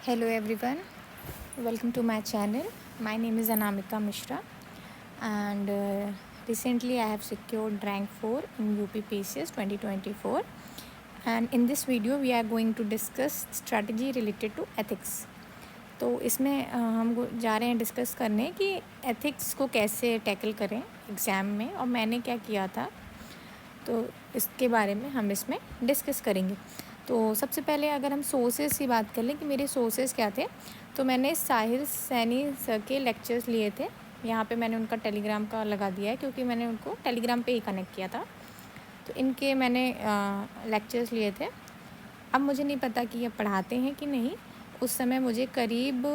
Hello everyone, welcome to my channel. My name is Anamika Mishra and recently I have secured rank 4 in UPPCS 2024 and in this video we are going to discuss strategy related to ethics. तो इसमें हम जा रहे हैं discuss करने कि ethics को कैसे टैकल करें एग्ज़ाम में और मैंने क्या किया था, तो इसके बारे में हम इसमें डिस्कस करेंगे। तो सबसे पहले अगर हम सोर्सेज़ की बात कर लें कि मेरे सोर्सेज़ क्या थे, तो मैंने साहिल सैनी सर के लेक्चर्स लिए थे। यहाँ पे मैंने उनका टेलीग्राम का लगा दिया है क्योंकि मैंने उनको टेलीग्राम पे ही कनेक्ट किया था, तो इनके मैंने लेक्चर्स लिए थे। अब मुझे नहीं पता कि ये पढ़ाते हैं कि नहीं। उस समय मुझे करीब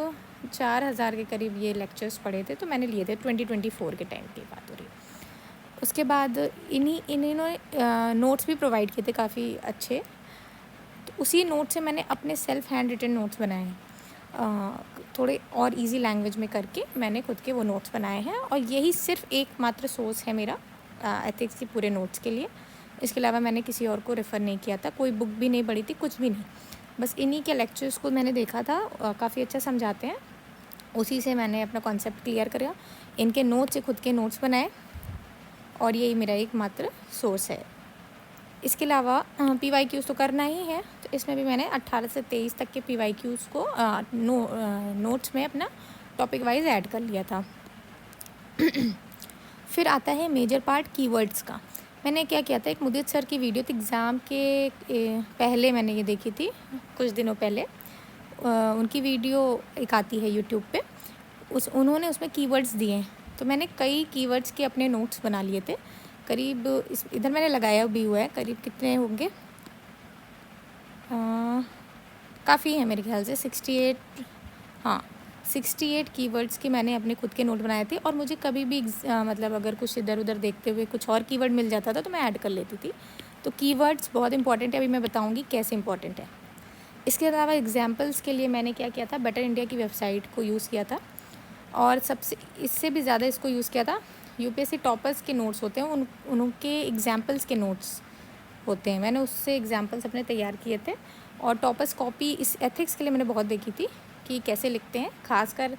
4000 के करीब ये लेक्चर्स पढ़े थे, तो मैंने लिए थे 2024 के टाइम की बात हो रही है। उसके बाद इन्होंने नोट्स भी प्रोवाइड किए थे काफ़ी अच्छे, तो उसी नोट से मैंने अपने सेल्फ हैंड रिटन नोट्स बनाए हैं, थोड़े और इजी लैंग्वेज में करके मैंने खुद के वो नोट्स बनाए हैं और यही सिर्फ एकमात्र सोर्स है मेरा एथिक्स के पूरे नोट्स के लिए। इसके अलावा मैंने किसी और को रेफ़र नहीं किया था, कोई बुक भी नहीं पढ़ी थी, कुछ भी नहीं। बस इन्हीं के लेक्चर्स को मैंने देखा था, काफ़ी अच्छा समझाते हैं, उसी से मैंने अपना कॉन्सेप्ट क्लियर किया, इनके नोट्स से खुद के नोट्स बनाए और यही मेरा एकमात्र सोर्स है। इसके अलावा PYQs तो करना ही है, तो इसमें भी मैंने 18 से 23 तक के PYQs को नोट्स में अपना टॉपिक वाइज ऐड कर लिया था। फिर आता है मेजर पार्ट कीवर्ड्स का। मैंने क्या किया था, एक मुदित सर की वीडियो थी एग्ज़ाम के पहले, मैंने ये देखी थी कुछ दिनों पहले। उनकी वीडियो एक आती है यूट्यूब पे, उन्होंने उसमें कीवर्ड्स दिए हैं, तो मैंने कई कीवर्ड्स के अपने नोट्स बना लिए थे। करीब इधर मैंने लगाया भी हुआ है, करीब कितने होंगे, काफ़ी है मेरे ख्याल से 68, हाँ 68 कीवर्ड्स के मैंने अपने खुद के नोट बनाए थे। और मुझे कभी भी मतलब अगर कुछ इधर उधर देखते हुए कुछ और कीवर्ड मिल जाता था तो मैं ऐड कर लेती थी। तो कीवर्ड्स बहुत इंपॉर्टेंट है, अभी मैं बताऊँगी कैसे इंपॉर्टेंट है। इसके अलावा एग्जाम्पल्स के लिए मैंने क्या किया था, बेटर इंडिया की वेबसाइट को यूज़ किया था और सबसे इससे भी ज़्यादा इसको यूज़ किया था। UPSC टॉपर्स के नोट्स होते हैं, उनके एग्जाम्पल्स के नोट्स होते हैं, मैंने उससे एग्जाम्पल्स अपने तैयार किए थे। और टॉपर्स कॉपी इस एथिक्स के लिए मैंने बहुत देखी थी कि कैसे लिखते हैं, खासकर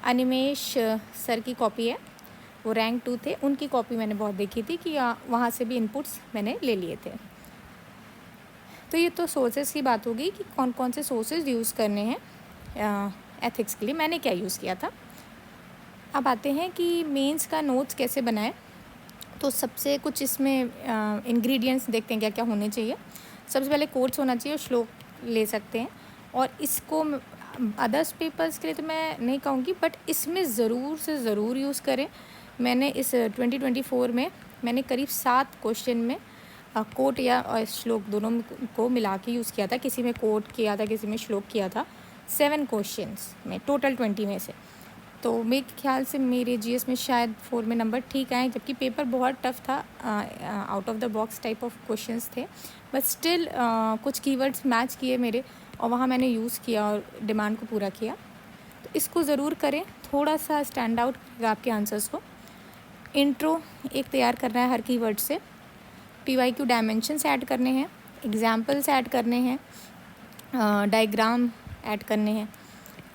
अनिमेश सर की कॉपी है, वो रैंक 2 थे, उनकी कॉपी मैंने बहुत देखी थी कि वहाँ से भी इनपुट्स मैंने ले लिए थे। तो ये तो सोर्सेज़ की बात होगी कि कौन कौन से सोर्सेज़ यूज़ करने हैं एथिक्स के लिए, मैंने क्या यूज़ किया था। अब आते हैं कि मेंस का नोट्स कैसे बनाएं। तो सबसे कुछ इसमें इंग्रेडिएंट्स देखते हैं क्या क्या होने चाहिए। सबसे पहले कोट्स होना चाहिए, श्लोक ले सकते हैं। और इसको अदर्स पेपर्स के लिए तो मैं नहीं कहूँगी, बट इसमें ज़रूर से ज़रूर यूज़ करें। मैंने इस 2024 में मैंने करीब 7 क्वेश्चन में कोट या श्लोक दोनों को मिला के यूज़ किया था। किसी में कोट किया था, किसी में श्लोक किया था, 7 क्वेश्चंस में टोटल 20 में से। तो मेरे ख्याल से मेरे GS में शायद 4 में नंबर ठीक आए, जबकि पेपर बहुत टफ था, out of the box type of questions थे, बट स्टिल कुछ कीवर्ड्स मैच किए मेरे और वहाँ मैंने यूज़ किया और डिमांड को पूरा किया। तो इसको ज़रूर करें, थोड़ा सा स्टैंड आउट करेगा आपके आंसर्स को। इंट्रो एक तैयार करना है हर कीवर्ड से, PYQ डायमेंशंस ऐड करने हैं, एग्जाम्पल्स ऐड करने हैं, डायग्राम ऐड करने हैं।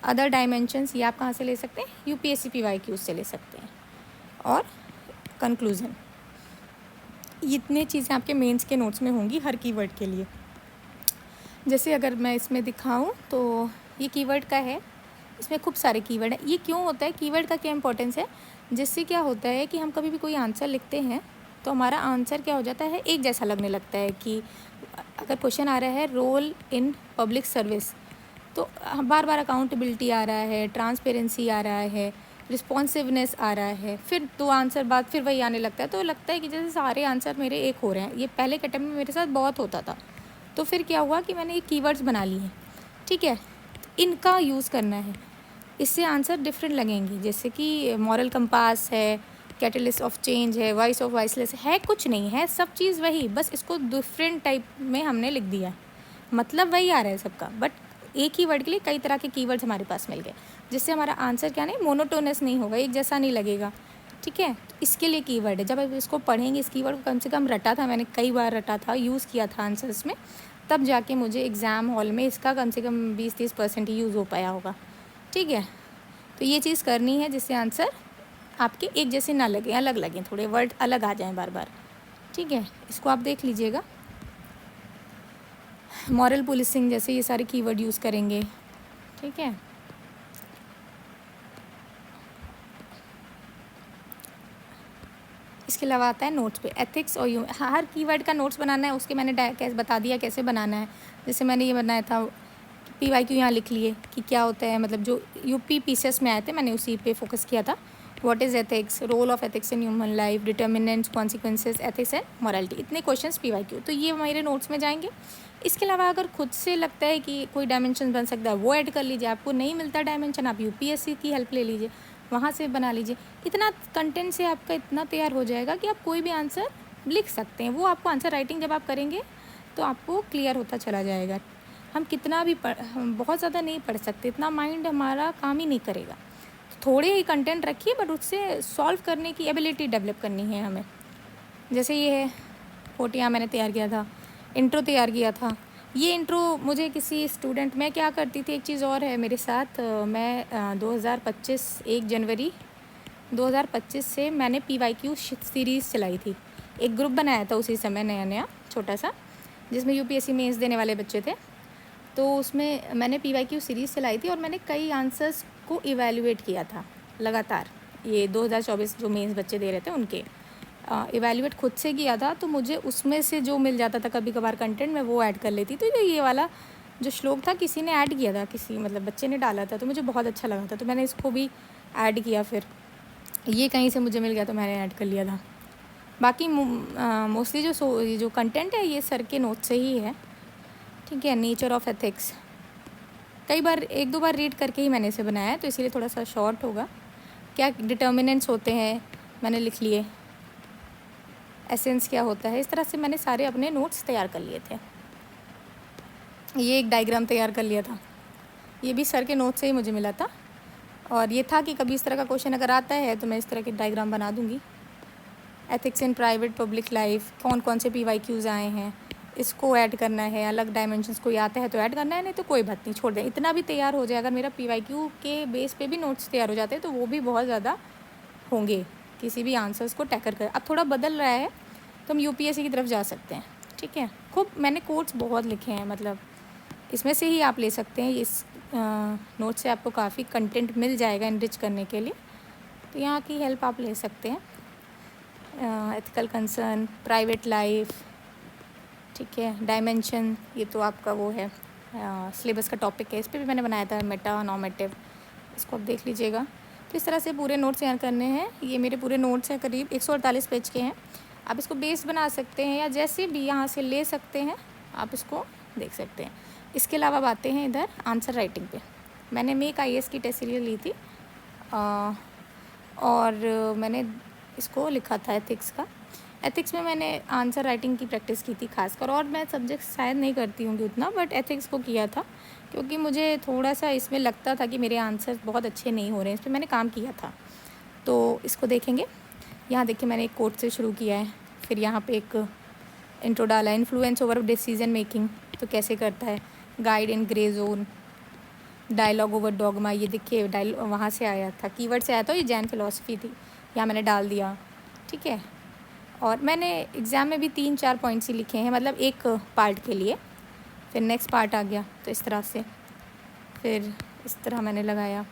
अदर डायमेंशंस ये आप कहाँ से ले सकते हैं, UPSC PYQ से ले सकते हैं। और कंक्लूज़न, इतने चीज़ें आपके मेंस के नोट्स में होंगी हर कीवर्ड के लिए। जैसे अगर मैं इसमें दिखाऊं तो ये कीवर्ड का है, इसमें खूब सारे कीवर्ड हैं। ये क्यों होता है, कीवर्ड का क्या इंपॉर्टेंस है, जिससे क्या होता है कि हम कभी भी कोई आंसर लिखते हैं तो हमारा आंसर क्या हो जाता है, एक जैसा लगने लगता है। कि अगर क्वेश्चन आ रहा है रोल इन पब्लिक सर्विस, तो बार बार अकाउंटेबिलिटी आ रहा है, ट्रांसपेरेंसी आ रहा है, रिस्पॉन्सिवनेस आ रहा है, फिर 2 आंसर बाद फिर वही आने लगता है, तो लगता है कि जैसे सारे आंसर मेरे एक हो रहे हैं। ये पहले के अटेम्प्ट में मेरे साथ बहुत होता था। तो फिर क्या हुआ कि मैंने ये कीवर्ड्स बना लिए हैं, ठीक है, इनका यूज़ करना है, इससे आंसर डिफरेंट लगेंगे। जैसे कि मॉरल कंपास है, कैटलिस्ट ऑफ चेंज है, वॉइस ऑफ वॉइसलेस है, कुछ नहीं है, सब चीज़ वही, बस इसको डिफरेंट टाइप में हमने लिख दिया, मतलब वही आ रहा है सबका, बट एक ही वर्ड के लिए कई तरह के कीवर्ड्स हमारे पास मिल गए, जिससे हमारा आंसर क्या नहीं, मोनोटोनस नहीं होगा, एक जैसा नहीं लगेगा, ठीक है। तो इसके लिए कीवर्ड है, जब आप इसको पढ़ेंगे, इस कीवर्ड को कम से कम रटा था मैंने, कई बार रटा था, यूज़ किया था आंसर्स में, तब जाके मुझे एग्ज़ाम हॉल में इसका कम से कम 20-30% ही यूज़ हो पाया होगा। ठीक है, तो ये चीज़ करनी है जिससे आंसर आपके एक जैसे ना लगे, अलग लगें, थोड़े वर्ड अलग आ जाएं बार बार। ठीक है, इसको आप देख लीजिएगा। मॉरल पुलिसिंग जैसे ये सारे कीवर्ड यूज़ करेंगे। ठीक है, इसके अलावा आता है नोट्स पे एथिक्स और हर कीवर्ड का नोट्स बनाना है, उसके मैंने कैसे बता दिया कैसे बनाना है। जैसे मैंने ये बनाया था PYQ, यहाँ लिख लिए कि क्या होता है, मतलब जो UP PCS में आए थे मैंने उसी पे फोकस किया था। What is ethics, role of ethics in human life, determinants, consequences, ethics and morality, इतने क्वेश्चंस PYQ, तो ये मेरे नोट्स में जाएंगे। इसके अलावा अगर खुद से लगता है कि कोई डायमेंशन बन सकता है वो ऐड कर लीजिए। आपको नहीं मिलता डायमेंशन, आप UPSC की हेल्प ले लीजिए, वहाँ से बना लीजिए। इतना कंटेंट से आपका इतना तैयार हो जाएगा कि आप कोई भी आंसर लिख सकते हैं। वो आपको आंसर राइटिंग जब आप करेंगे तो आपको क्लियर होता चला जाएगा। हम कितना भी हम बहुत ज़्यादा नहीं पढ़ सकते, इतना माइंड हमारा काम ही नहीं करेगा। तो थोड़े ही कंटेंट रखिए, बट उससे सॉल्व करने की एबिलिटी डेवलप करनी है हमें। जैसे ये है 40, यहाँ मैंने तैयार किया था, इंट्रो तैयार किया था। ये इंट्रो मुझे किसी स्टूडेंट में क्या करती थी, एक चीज़ और है मेरे साथ, मैं 2025 1 जनवरी 2025 से मैंने PYQ सीरीज़ चलाई थी। एक ग्रुप बनाया था उसी समय नया नया छोटा सा, जिसमें UPSC मेंस देने वाले बच्चे थे। तो उसमें मैंने PYQ सीरीज़ चलाई थी और मैंने कई आंसर्स को इवैल्यूएट किया था लगातार। ये 2024 जो मेंस बच्चे दे रहे थे उनके इवैल्यूएट खुद से किया था। तो मुझे उसमें से जो मिल जाता था कभी कभार कंटेंट, मैं वो ऐड कर लेती थी। तो ये वाला जो श्लोक था किसी ने ऐड किया था, किसी मतलब बच्चे ने डाला था, तो मुझे बहुत अच्छा लगा था, तो मैंने इसको भी ऐड किया। फिर ये कहीं से मुझे मिल गया तो मैंने ऐड कर लिया था। बाकी मोस्टली जो कंटेंट है ये सर के नोट से ही है। ठीक है, नेचर ऑफ एथिक्स कई बार 1-2 बार रीड करके ही मैंने इसे बनाया है, तो इसीलिए थोड़ा सा शॉर्ट होगा। क्या डिटर्मिनेंट्स होते हैं मैंने लिख लिए, एसेंस क्या होता है, इस तरह से मैंने सारे अपने नोट्स तैयार कर लिए थे। ये एक डायग्राम तैयार कर लिया था, ये भी सर के नोट से ही मुझे मिला था। और ये था कि कभी इस तरह का क्वेश्चन अगर आता है तो मैं इस तरह के डायग्राम बना दूँगी। Ethics in private public life, कौन कौन से PYQs आए हैं, इसको ऐड करना है। अलग डायमेंशंस कोई आता है तो ऐड करना है, नहीं तो कोई बात नहीं, छोड़ दें। इतना भी तैयार हो जाए, अगर मेरा PYQ के बेस पे भी नोट्स तैयार हो जाते हैं तो वो भी बहुत ज़्यादा होंगे किसी भी आंसर्स को टैकल कर। अब थोड़ा बदल रहा है तो हम UPSC की तरफ जा सकते हैं। ठीक है, खूब मैंने कोट्स बहुत लिखे हैं, मतलब इसमें से ही आप ले सकते हैं। इस नोट से आपको काफ़ी कंटेंट मिल जाएगा इनरिच करने के लिए, तो यहाँ की हेल्प आप ले सकते हैं। एथिकल कंसर्न, प्राइवेट लाइफ, ठीक है, डायमेंशन, ये तो आपका वो है सिलेबस का टॉपिक है, इस पर भी मैंने बनाया था मेटा नॉर्मेटिव, इसको आप देख लीजिएगा। तो इस तरह से पूरे नोट्स तैयार करने हैं। ये मेरे पूरे नोट्स हैं, करीब 148 पेज के हैं। आप इसको बेस बना सकते हैं या जैसे भी यहाँ से ले सकते हैं, आप इसको देख सकते हैं। इसके अलावा अब आते हैं इधर आंसर राइटिंग पे। मैंने मेक IAS की टेस्ट सीरीज ली थी और मैंने इसको लिखा था एथिक्स का। एथिक्स में मैंने आंसर राइटिंग की प्रैक्टिस की थी खासकर, और मैं सब्जेक्ट शायद नहीं करती हूँ उतना, बट एथिक्स को किया था क्योंकि मुझे थोड़ा सा इसमें लगता था कि मेरे आंसर बहुत अच्छे नहीं हो रहे हैं, इस पर मैंने काम किया था। तो इसको देखेंगे, यहाँ देखिए मैंने एक कोट से शुरू किया है, फिर यहाँ पे एक इंट्रो डाला, इन्फ्लुएंस ओवर डिसीजन मेकिंग तो कैसे करता है, guide in grey zone, dialogue over dogma, ये देखिए वहाँ से आया था, कीवर्ड से आया था, ये जैन फिलॉसफी थी, यहाँ मैंने डाल दिया। ठीक है, और मैंने एग्ज़ाम में भी 3-4 पॉइंट्स ही लिखे हैं, मतलब एक पार्ट के लिए। फिर नेक्स्ट पार्ट आ गया तो इस तरह से, फिर इस तरह मैंने लगाया।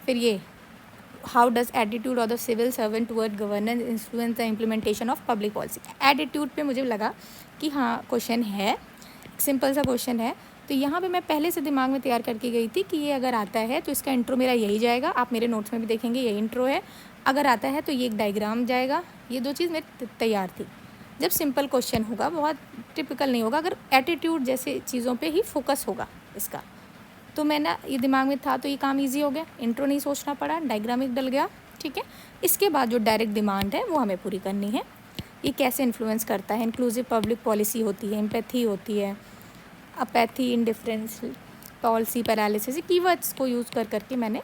फिर ये how does attitude of the civil servant toward governance influence the implementation of public policy. Attitude पे मुझे लगा कि हाँ क्वेश्चन है, सिंपल सा क्वेश्चन है, तो यहाँ पे मैं पहले से दिमाग में तैयार करके गई थी कि ये अगर आता है तो इसका इंट्रो मेरा यही जाएगा। आप मेरे नोट्स में भी देखेंगे यही इंट्रो है, अगर आता है तो ये एक डायग्राम जाएगा। ये 2 चीज़ मेरी तैयार थी। जब सिंपल क्वेश्चन होगा, बहुत टिपिकल नहीं होगा, अगर एटीट्यूड जैसे चीज़ों पे ही फोकस होगा इसका, तो मैं ना ये दिमाग में था तो ये काम ईजी हो गया, इंट्रो नहीं सोचना पड़ा, डायग्राम एक डल गया। ठीक है, इसके बाद जो डायरेक्ट डिमांड है वो हमें पूरी करनी है। ये कैसे इन्फ्लुएंस करता है, इंक्लूसिव पब्लिक पॉलिसी होती है, एम्पैथी होती है, apathy, indifference, policy paralysis, keywords को यूज़ कर करके मैंने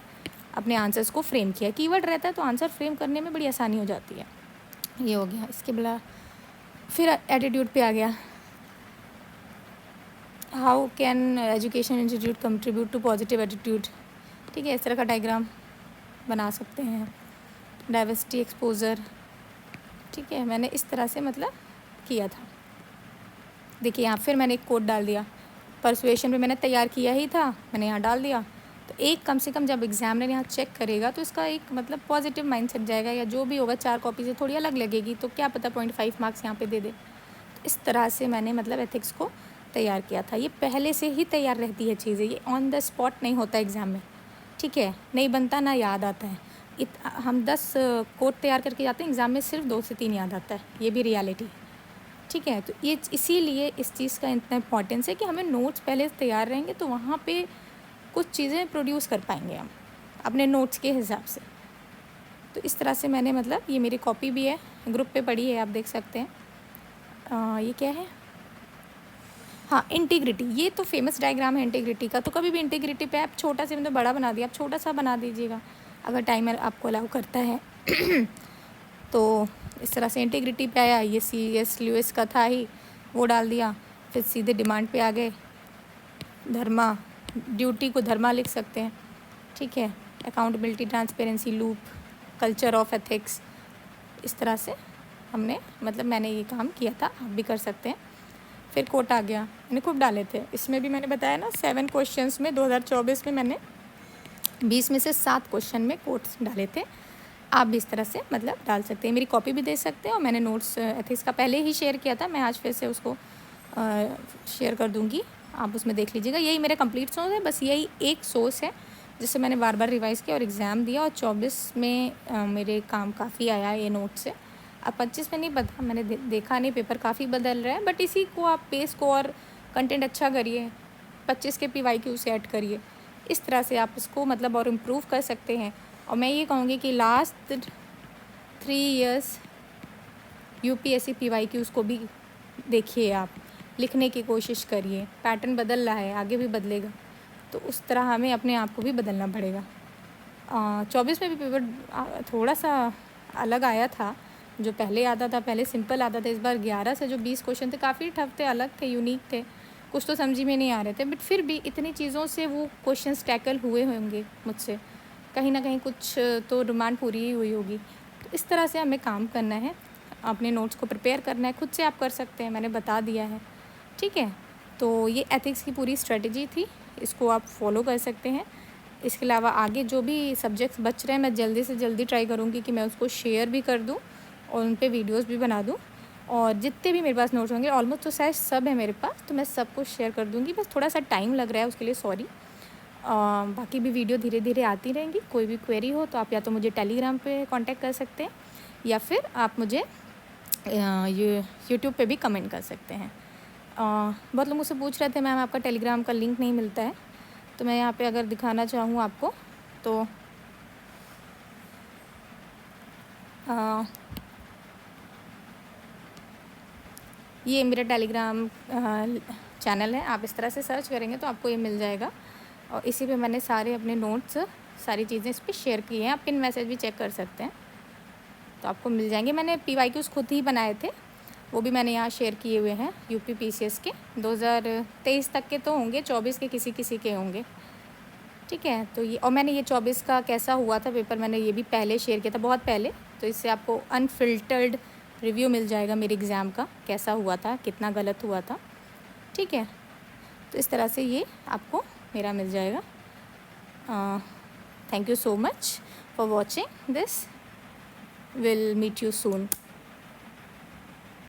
अपने आंसर्स को फ्रेम किया। कीवर्ड रहता है तो आंसर फ्रेम करने में बड़ी आसानी हो जाती है। ये हो गया। इसके बाद फिर एटीट्यूड पे आ गया, how can education institute contribute to positive attitude, ठीक है, इस तरह का डायग्राम बना सकते हैं। डाइवर्सिटी एक्सपोजर, ठीक है, मैंने इस तरह से मतलब किया था। देखिए यहाँ फिर मैंने एक कोड डाल दिया, परसुएशन पे मैंने तैयार किया ही था, मैंने यहाँ डाल दिया। तो एक कम से कम जब एग्जामिनर यहाँ चेक करेगा तो इसका एक मतलब पॉजिटिव माइंडसेट जाएगा, या जो भी होगा 4 कॉपी से थोड़ी अलग लगेगी तो क्या पता 0.5 मार्क्स यहाँ पे दे दे। तो इस तरह से मैंने मतलब एथिक्स को तैयार किया था। ये पहले से ही तैयार रहती है चीज़ें, ये ऑन द स्पॉट नहीं होता एग्ज़ाम में, ठीक है, नहीं बनता ना याद आता है। हम 10 कोड तैयार करके जाते हैं, एग्ज़ाम में सिर्फ 2 से 3 याद आता है, ये भी रियलिटी है, ठीक है। तो ये इसीलिए इस चीज़ का इतना इम्पोर्टेंस है कि हमें नोट्स पहले से तैयार रहेंगे तो वहाँ पे कुछ चीज़ें प्रोड्यूस कर पाएंगे हम अपने नोट्स के हिसाब से। तो इस तरह से मैंने मतलब, ये मेरी कॉपी भी है, ग्रुप पे पड़ी है, आप देख सकते हैं। ये क्या है, हाँ, इंटीग्रिटी, ये तो फेमस डायग्राम है इंटीग्रिटी का। तो कभी भी इंटीग्रिटी पे आप छोटा से मतलब बड़ा बना दिया, आप छोटा सा बना दीजिएगा अगर टाइमर आपको अलाउ करता है। तो इस तरह से इंटीग्रिटी पे आया, ये C.S. ल्यूइस का था ही, वो डाल दिया। फिर सीधे डिमांड पे आ गए, धर्मा, ड्यूटी को धर्मा लिख सकते हैं, ठीक है। Accountability, transparency, loop, culture of ethics, इस तरह से हमने मतलब मैंने ये काम किया था, आप भी कर सकते हैं। फिर कोट आ गया, मैंने खूब डाले थे, इसमें भी मैंने बताया ना 7 क्वेश्चंस में 2024 में मैंने 20 में से 7 क्वेश्चन में कोट्स डाले थे। आप भी इस तरह से मतलब डाल सकते हैं, मेरी कॉपी भी दे सकते हैं। और मैंने नोट्स एथिक्स का पहले ही शेयर किया था, मैं आज फिर से उसको शेयर कर दूँगी, आप उसमें देख लीजिएगा। यही मेरे कंप्लीट सोर्स है, बस यही एक सोर्स है जिससे मैंने बार बार रिवाइज़ किया और एग्ज़ाम दिया। और 24 में मेरे काम काफ़ी आया ये नोट से। अब 25 में नहीं पता, मैंने देखा नहीं, पेपर काफ़ी बदल रहा है, बट इसी को आप पेस को और कंटेंट अच्छा करिए, 25 के PYQ से ऐड करिए, इस तरह से आप इसको मतलब और इम्प्रूव कर सकते हैं। और मैं ये कहूँगी कि लास्ट 3 इयर्स UPSC PYQs को भी देखिए, आप लिखने की कोशिश करिए, पैटर्न बदल रहा है, आगे भी बदलेगा, तो उस तरह हमें अपने आप को भी बदलना पड़ेगा। 24 में भी पेपर थोड़ा सा अलग आया था, जो पहले आता था, पहले सिंपल आता था, इस बार 11 से जो 20 क्वेश्चन थे काफ़ी टफ थे, अलग थे, यूनिक थे, कुछ तो समझ में नहीं आ रहे थे, बट फिर भी इतनी चीज़ों से वो क्वेश्चंस टैकल हुए होंगे मुझसे, कहीं ना कहीं कुछ तो डिमांड पूरी ही हुई होगी। तो इस तरह से हमें काम करना है, अपने नोट्स को प्रिपेयर करना है, खुद से आप कर सकते हैं, मैंने बता दिया है, ठीक है। तो ये एथिक्स की पूरी स्ट्रेटजी थी, इसको आप फॉलो कर सकते हैं। इसके अलावा आगे जो भी सब्जेक्ट्स बच रहे हैं, मैं जल्दी से जल्दी ट्राई करूँगी कि मैं उसको शेयर भी कर दूँ और उन पे वीडियोस भी बना दूँ। और जितने भी मेरे पास नोट्स होंगे, ऑलमोस्ट तो शायद सब है मेरे पास, तो मैं सब कुछ शेयर कर दूँगी। बस थोड़ा सा टाइम लग रहा है, उसके लिए सॉरी। बाकी भी वीडियो धीरे धीरे आती रहेंगी। कोई भी क्वेरी हो तो आप या तो मुझे टेलीग्राम पे कांटेक्ट कर सकते हैं, या फिर आप मुझे यूट्यूब पे भी कमेंट कर सकते हैं। बहुत लोग मुझसे पूछ रहे थे मैम आपका टेलीग्राम का लिंक नहीं मिलता है, तो मैं यहाँ पे अगर दिखाना चाहूँ आपको तो ये मेरा टेलीग्राम चैनल है, आप इस तरह से सर्च करेंगे तो आपको ये मिल जाएगा। और इसी पे मैंने सारे अपने नोट्स, सारी चीज़ें इस पर शेयर की हैं, आप पिन मैसेज भी चेक कर सकते हैं तो आपको मिल जाएंगे। मैंने PYQs खुद ही बनाए थे, वो भी मैंने यहाँ शेयर किए हुए हैं, UP PCS के 2023 तक के तो होंगे, 24 के किसी किसी के होंगे, ठीक है। तो ये, और मैंने ये 24 का कैसा हुआ था पेपर, मैंने ये भी पहले शेयर किया था, बहुत पहले, तो इससे आपको अनफिल्टर्ड रिव्यू मिल जाएगा मेरे एग्ज़ाम का, कैसा हुआ था, कितना गलत हुआ था, ठीक है। तो इस तरह से ये आपको मेरा मिल जाएगा। Thank you so much for watching this, will meet you soon.